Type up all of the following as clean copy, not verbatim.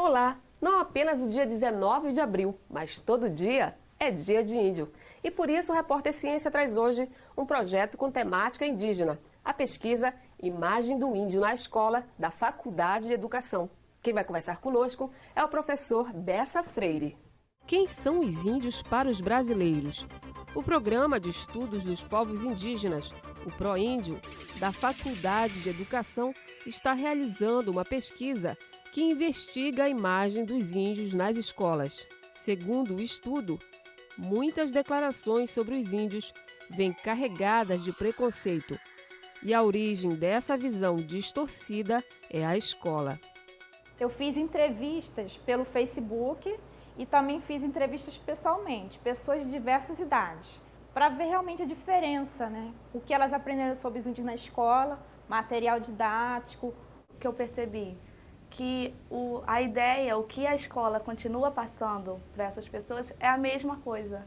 Olá! Não apenas o dia 19 de abril, mas todo dia é dia de índio. E por isso o Repórter Ciência traz hoje um projeto com temática indígena. A pesquisa Imagem do Índio na Escola da Faculdade de Educação. Quem vai conversar conosco é o professor Bessa Freire. Quem são os índios para os brasileiros? O Programa de Estudos dos Povos Indígenas, o PROíndio, da Faculdade de Educação, está realizando uma pesquisa que investiga a imagem dos índios nas escolas. Segundo o estudo, muitas declarações sobre os índios vêm carregadas de preconceito. E a origem dessa visão distorcida é a escola. Eu fiz entrevistas pelo Facebook e também fiz entrevistas pessoalmente, pessoas de diversas idades, para ver realmente a diferença, né? O que elas aprenderam sobre os índios na escola, material didático. O que eu percebi, que a ideia, o que a escola continua passando para essas pessoas é a mesma coisa.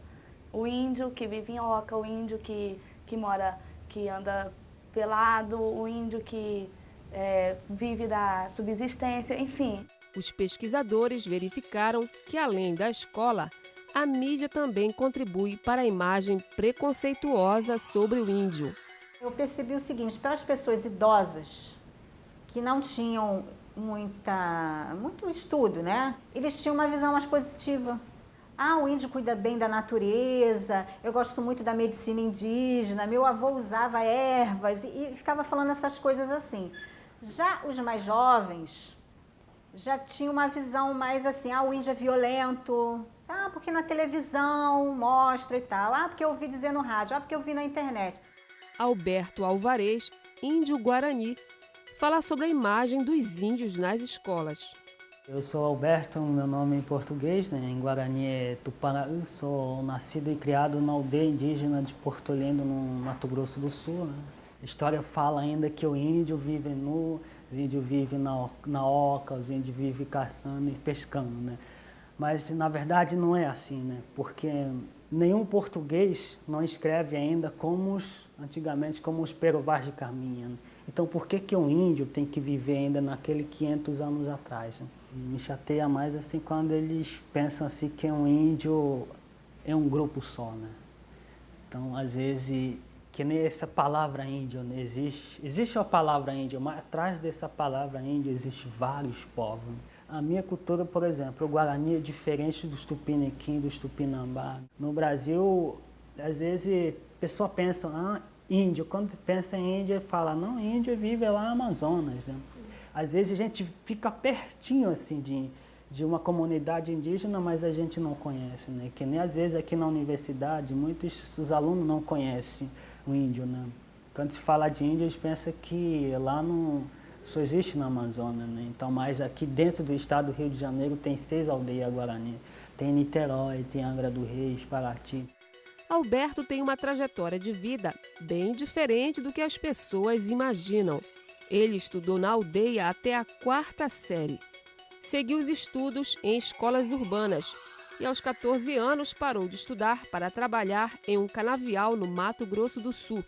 O índio que vive em oca, o índio que anda pelado, o índio que vive da subsistência, enfim. Os pesquisadores verificaram que, além da escola, a mídia também contribui para a imagem preconceituosa sobre o índio. Eu percebi o seguinte, para as pessoas idosas que não tinham muito estudo, né? Eles tinham uma visão mais positiva. O índio cuida bem da natureza, eu gosto muito da medicina indígena, meu avô usava ervas e ficava falando essas coisas assim. Já os mais jovens já tinham uma visão mais assim, o índio é violento, porque na televisão mostra e tal, porque eu ouvi dizer no rádio, porque eu vi na internet. Alberto Alvarez, índio Guarani, fala sobre a imagem dos índios nas escolas. Eu sou Alberto, meu nome em português, né? Em Guarani é Tupanaú, sou nascido e criado na aldeia indígena de Porto Lindo, no Mato Grosso do Sul, né? A história fala ainda que o índio vive nu, os índios vivem na oca, os índios vivem caçando e pescando, né? Mas na verdade não é assim, né? Porque nenhum português não escreve ainda antigamente como os Peruvás de Caminha, né? Então por que um índio tem que viver ainda naquele 500 anos atrás, né? Me chateia mais assim quando eles pensam assim que um índio é um grupo só, né? Então às vezes, que nem essa palavra índio, né? Existe a palavra índio, mas atrás dessa palavra índio existem vários povos, né? A minha cultura, por exemplo, o Guarani é diferente dos Tupiniquim, dos Tupinambá. No Brasil, às vezes a pessoa pensa, índio, quando pensa em índio, fala, não, índio vive lá no Amazonas, né? Às vezes a gente fica pertinho assim de uma comunidade indígena, mas a gente não conhece, né? Que nem às vezes aqui na universidade, muitos dos alunos não conhecem o índio, né? Quando se fala de índio, eles pensam que lá só existe na Amazônia, né? Então, mas aqui dentro do estado do Rio de Janeiro tem 6 aldeias Guarani. Tem Niterói, tem Angra do Reis, Paraty. Alberto tem uma trajetória de vida bem diferente do que as pessoas imaginam. Ele estudou na aldeia até a 4ª série. Seguiu os estudos em escolas urbanas e aos 14 anos parou de estudar para trabalhar em um canavial no Mato Grosso do Sul.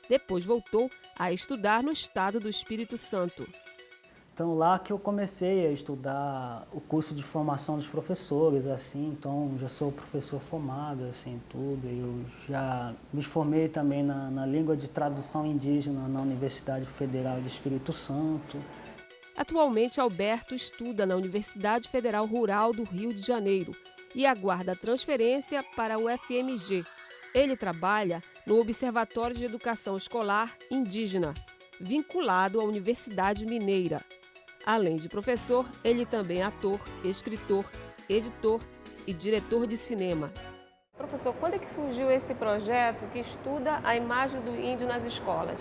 Depois voltou a estudar no estado do Espírito Santo. Então lá que eu comecei a estudar o curso de formação dos professores, assim, então já sou professor formado, assim, tudo. Eu já me formei também na língua de tradução indígena na Universidade Federal do Espírito Santo. Atualmente, Alberto estuda na Universidade Federal Rural do Rio de Janeiro e aguarda a transferência para o UFMG. Ele trabalha no Observatório de Educação Escolar Indígena, vinculado à Universidade Mineira. Além de professor, ele também é ator, escritor, editor e diretor de cinema. Professor, quando é que surgiu esse projeto que estuda a imagem do índio nas escolas?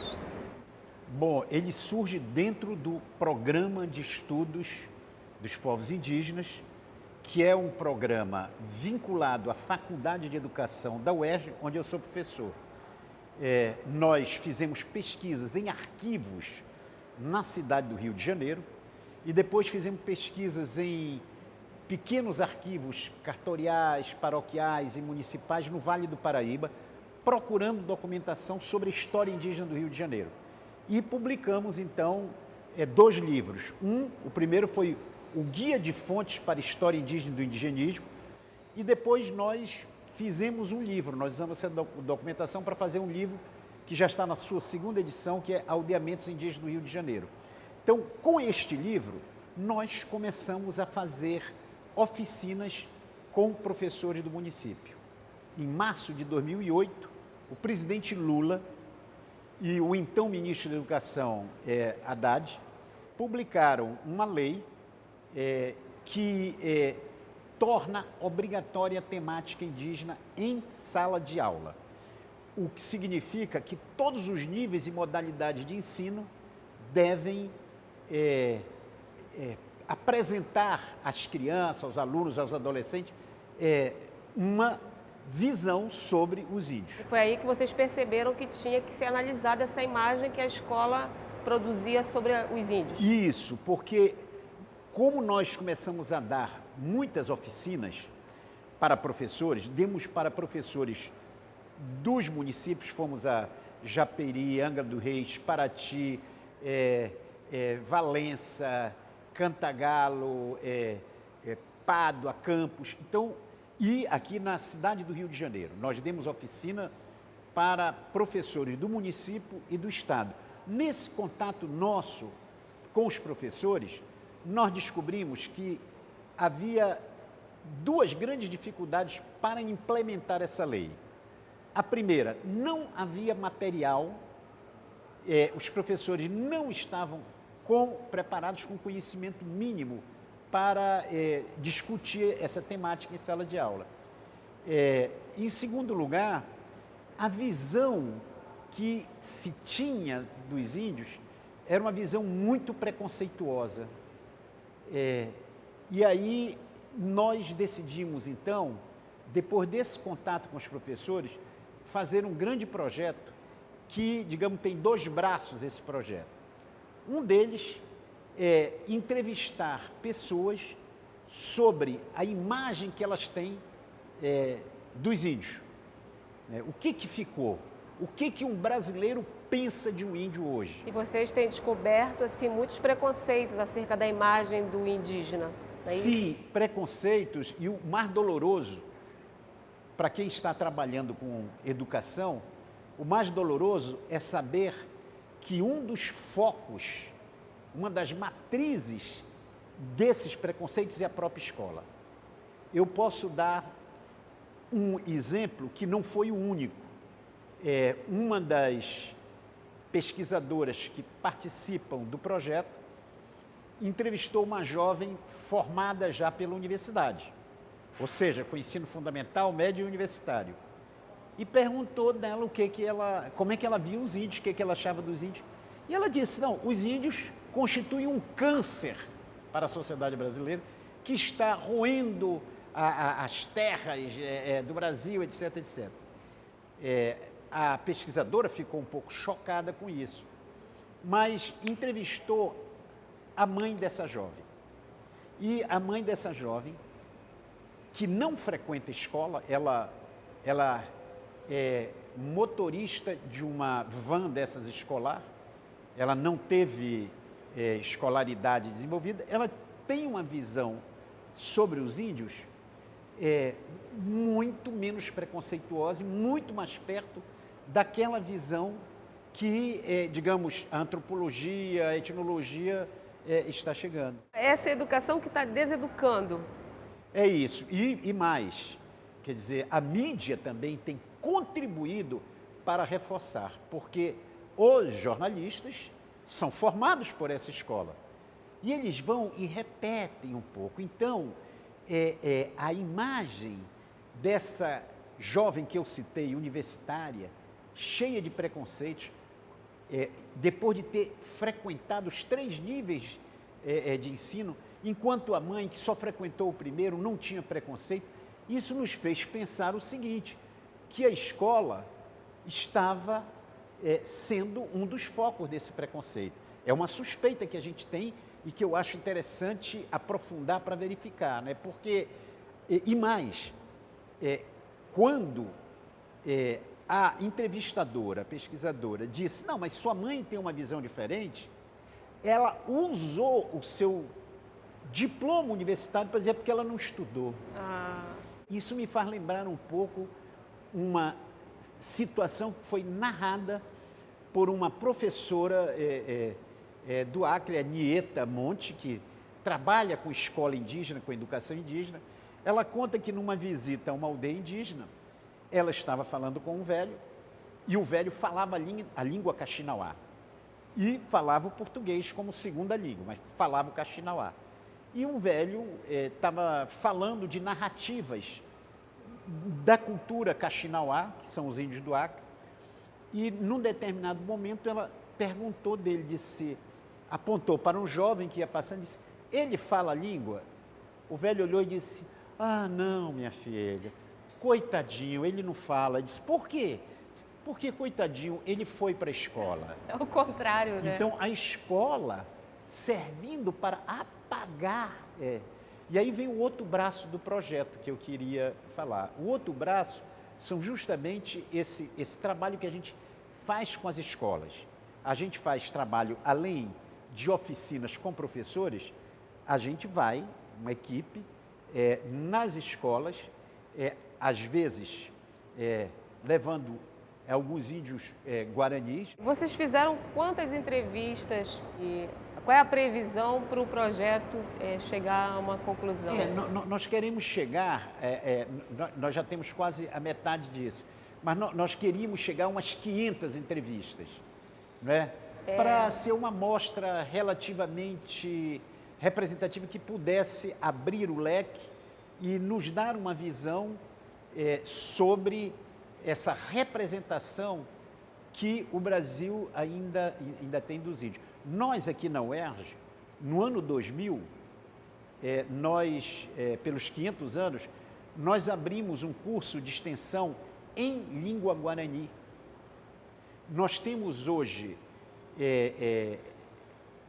Bom, ele surge dentro do Programa de Estudos dos Povos Indígenas, que é um programa vinculado à Faculdade de Educação da UERJ, onde eu sou professor. Nós fizemos pesquisas em arquivos na cidade do Rio de Janeiro e depois fizemos pesquisas em pequenos arquivos cartoriais, paroquiais e municipais no Vale do Paraíba, procurando documentação sobre a história indígena do Rio de Janeiro. E publicamos, então, 2 livros. O primeiro foi o Guia de Fontes para a História Indígena do Indigenismo, e depois nós fizemos um livro, nós usamos essa documentação para fazer um livro que já está na sua segunda edição, que é Aldeamentos Indígenas do Rio de Janeiro. Então, com este livro, nós começamos a fazer oficinas com professores do município. Em março de 2008, o presidente Lula e o então ministro da Educação, Haddad, publicaram uma lei que torna obrigatória a temática indígena em sala de aula, o que significa que todos os níveis e modalidades de ensino devem apresentar às crianças, aos alunos, aos adolescentes, uma visão sobre os índios. Foi aí que vocês perceberam que tinha que ser analisada essa imagem que a escola produzia sobre os índios. Isso, porque como nós começamos a dar muitas oficinas para professores, demos para professores dos municípios, fomos a Japeri, Angra do Reis, Paraty, Valença, Cantagalo, Pádua, Campos, então, e aqui na cidade do Rio de Janeiro. Nós demos oficina para professores do município e do estado. Nesse contato nosso com os professores, nós descobrimos que havia duas grandes dificuldades para implementar essa lei. A primeira, não havia material, os professores não estavam preparados com conhecimento mínimo para discutir essa temática em sala de aula. Em segundo lugar, a visão que se tinha dos índios era uma visão muito preconceituosa. E aí nós decidimos, então, depois desse contato com os professores, fazer um grande projeto que, digamos, tem dois braços esse projeto. Um deles é entrevistar pessoas sobre a imagem que elas têm dos índios. O que ficou? O que um brasileiro pensa de um índio hoje? E vocês têm descoberto assim, muitos preconceitos acerca da imagem do indígena. Sim, preconceitos, e o mais doloroso, para quem está trabalhando com educação, o mais doloroso é saber que um dos focos, uma das matrizes desses preconceitos é a própria escola. Eu posso dar um exemplo que não foi o único. Uma das pesquisadoras que participam do projeto entrevistou uma jovem formada já pela universidade, ou seja, com ensino fundamental, médio e universitário, e perguntou dela como é que ela via os índios, o que ela achava dos índios. E ela disse, não, os índios constituem um câncer para a sociedade brasileira que está roendo as terras do Brasil, etc, etc. A pesquisadora ficou um pouco chocada com isso, mas entrevistou a mãe dessa jovem. E a mãe dessa jovem, que não frequenta escola, ela é motorista de uma van dessas escolar, ela não teve escolaridade desenvolvida, ela tem uma visão sobre os índios muito menos preconceituosa e muito mais perto daquela visão que, digamos, a antropologia, a etnologia está chegando. Essa educação que está deseducando. É isso, e mais, quer dizer, a mídia também tem contribuído para reforçar, porque os jornalistas são formados por essa escola e eles vão e repetem um pouco. Então, a imagem dessa jovem que eu citei, universitária, cheia de preconceitos, depois de ter frequentado os 3 níveis de ensino, enquanto a mãe, que só frequentou o primeiro, não tinha preconceito, isso nos fez pensar o seguinte, que a escola estava sendo um dos focos desse preconceito. É uma suspeita que a gente tem e que eu acho interessante aprofundar para verificar, né? Porque, e mais, quando a entrevistadora, a pesquisadora, disse, não, mas sua mãe tem uma visão diferente, ela usou o seu diploma universitário para dizer porque ela não estudou. Ah, Isso me faz lembrar um pouco uma situação que foi narrada por uma professora do Acre, a Nieta Monte, que trabalha com escola indígena, com educação indígena. Ela conta que numa visita a uma aldeia indígena, ela estava falando com um velho, e o velho falava a língua caxinauá. E falava o português como segunda língua, mas falava o caxinauá. E o velho estava falando de narrativas da cultura caxinauá, que são os índios do Acre, e num determinado momento ela perguntou dele, apontou para um jovem que ia passando e disse, ele fala a língua? O velho olhou e disse, ah, não, minha filha, coitadinho, ele não fala. Ele disse, por quê? Porque, coitadinho, ele foi para a escola. é o contrário, né? Então, a escola servindo para apagar. E aí vem o outro braço do projeto que eu queria falar. O outro braço são justamente esse trabalho que a gente faz com as escolas. A gente faz trabalho, além de oficinas com professores, a gente vai, uma equipe, nas escolas, às vezes levando alguns índios guaranis. Vocês fizeram quantas entrevistas e qual é a previsão para o projeto chegar a uma conclusão? Nós queremos chegar, nós já temos quase a metade disso, mas nós queríamos chegar a umas 500 entrevistas, né? Para ser uma amostra relativamente representativa que pudesse abrir o leque e nos dar uma visão sobre essa representação que o Brasil ainda tem dos índios. Nós aqui na UERJ, no ano 2000, pelos 500 anos, nós abrimos um curso de extensão em língua guarani. Nós temos hoje,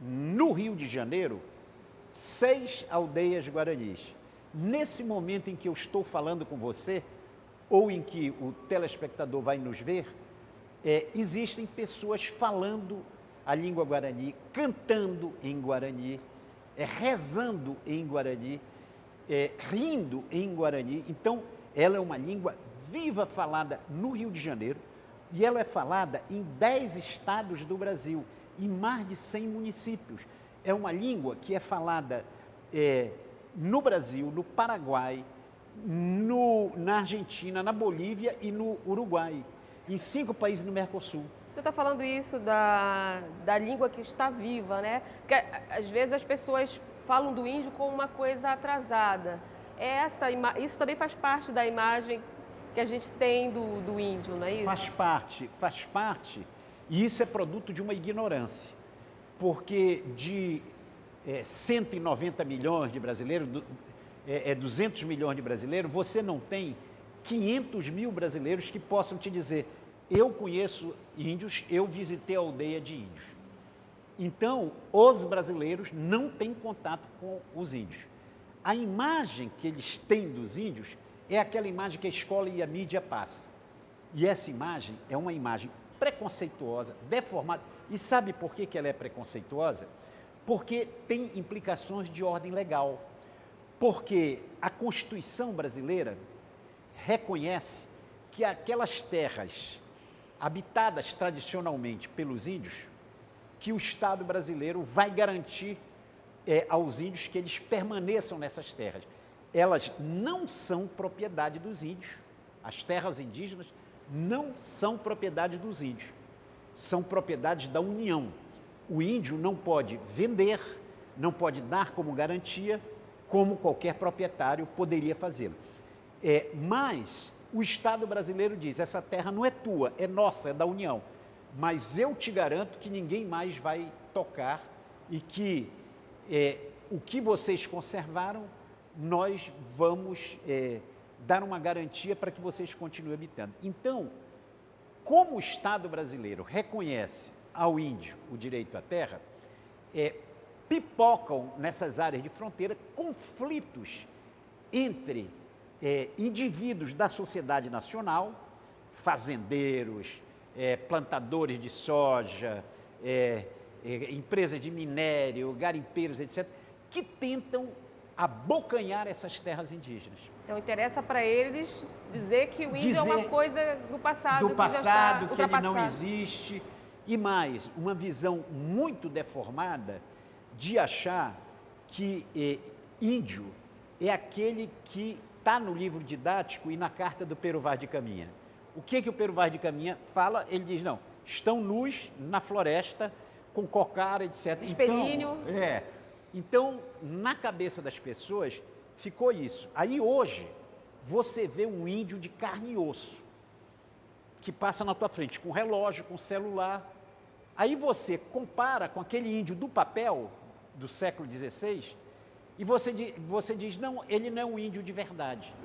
no Rio de Janeiro, 6 aldeias guaranis. Nesse momento em que eu estou falando com você, ou em que o telespectador vai nos ver, existem pessoas falando a língua guarani, cantando em guarani, rezando em guarani, rindo em guarani. Então, ela é uma língua viva falada no Rio de Janeiro e ela é falada em 10 estados do Brasil, em mais de 100 municípios. É uma língua que é falada no Brasil, no Paraguai, na Argentina, na Bolívia e no Uruguai, em 5 países no Mercosul. Você está falando isso da língua que está viva, né? Porque às vezes as pessoas falam do índio como uma coisa atrasada. Isso também faz parte da imagem que a gente tem do índio, não é isso? Faz parte. E isso é produto de uma ignorância. Porque de 190 milhões de brasileiros, 200 milhões de brasileiros, você não tem 500 mil brasileiros que possam te dizer, eu conheço índios, eu visitei a aldeia de índios. Então, os brasileiros não têm contato com os índios. A imagem que eles têm dos índios é aquela imagem que a escola e a mídia passam. E essa imagem é uma imagem preconceituosa, deformada. E sabe por que ela é preconceituosa? Porque tem implicações de ordem legal. Porque a Constituição brasileira reconhece que aquelas terras habitadas tradicionalmente pelos índios, que o Estado brasileiro vai garantir aos índios que eles permaneçam nessas terras. Elas não são propriedade dos índios. As terras indígenas não são propriedade dos índios. São propriedades da União. O índio não pode vender, não pode dar como garantia, como qualquer proprietário poderia fazê-lo. Mas o Estado brasileiro diz, essa terra não é tua, é nossa, é da União. Mas eu te garanto que ninguém mais vai tocar e que o que vocês conservaram, nós vamos dar uma garantia para que vocês continuem habitando. Então, como o Estado brasileiro reconhece ao índio o direito à terra, pipocam nessas áreas de fronteira conflitos entre indivíduos da sociedade nacional, fazendeiros, plantadores de soja, empresas de minério, garimpeiros, etc., que tentam abocanhar essas terras indígenas. Então interessa para eles dizer que o índio é uma coisa do passado, Do passado, que que já ele está não existe. E mais, uma visão muito deformada de achar que índio é aquele que está no livro didático e na carta do Pero Vaz de Caminha. O que o Pero Vaz de Caminha fala? Ele diz, não, estão nus na floresta, com cocara, etc. Espelhinho. Então, na cabeça das pessoas, ficou isso. Aí hoje, você vê um índio de carne e osso, que passa na tua frente, com relógio, com celular. Aí você compara com aquele índio do papel, do século XVI, e você diz, não, ele não é um índio de verdade.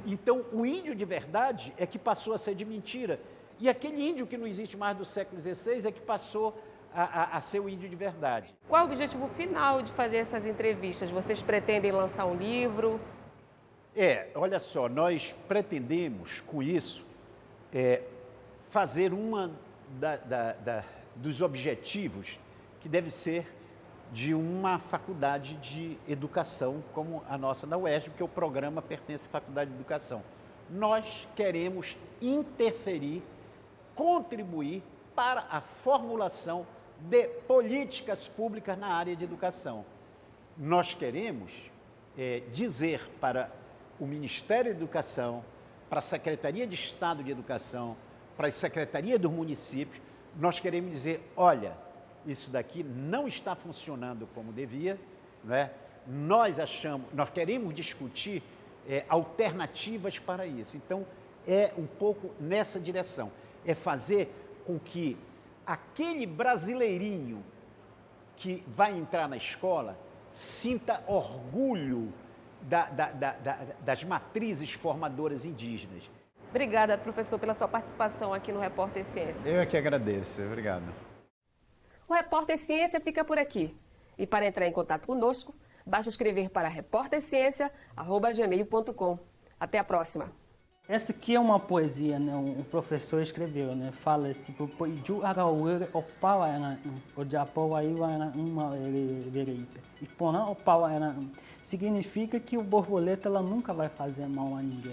Então, o índio de verdade é que passou a ser de mentira. E aquele índio que não existe mais do século XVI é que passou a ser o índio de verdade. Qual é o objetivo final de fazer essas entrevistas? Vocês pretendem lançar um livro? Olha só, nós pretendemos com isso fazer uma dos objetivos que deve ser de uma faculdade de educação como a nossa da UERJ, porque o programa pertence à Faculdade de Educação. Nós queremos interferir, contribuir para a formulação de políticas públicas na área de educação. Nós queremos dizer para o Ministério da Educação, para a Secretaria de Estado de Educação, para a Secretaria dos Municípios, nós queremos dizer, olha, isso daqui não está funcionando como devia, não é? Nós queremos discutir alternativas para isso. Então, é um pouco nessa direção, é fazer com que aquele brasileirinho que vai entrar na escola sinta orgulho das matrizes formadoras indígenas. Obrigada, professor, pela sua participação aqui no Repórter Ciência. Eu é que agradeço, obrigado. O Repórter Ciência fica por aqui. E para entrar em contato conosco, basta escrever para repórterciência@gmail.com. Até a próxima. Essa aqui é uma poesia, né? Um professor escreveu, né? Fala assim, significa que o borboleta ela nunca vai fazer mal a ninguém.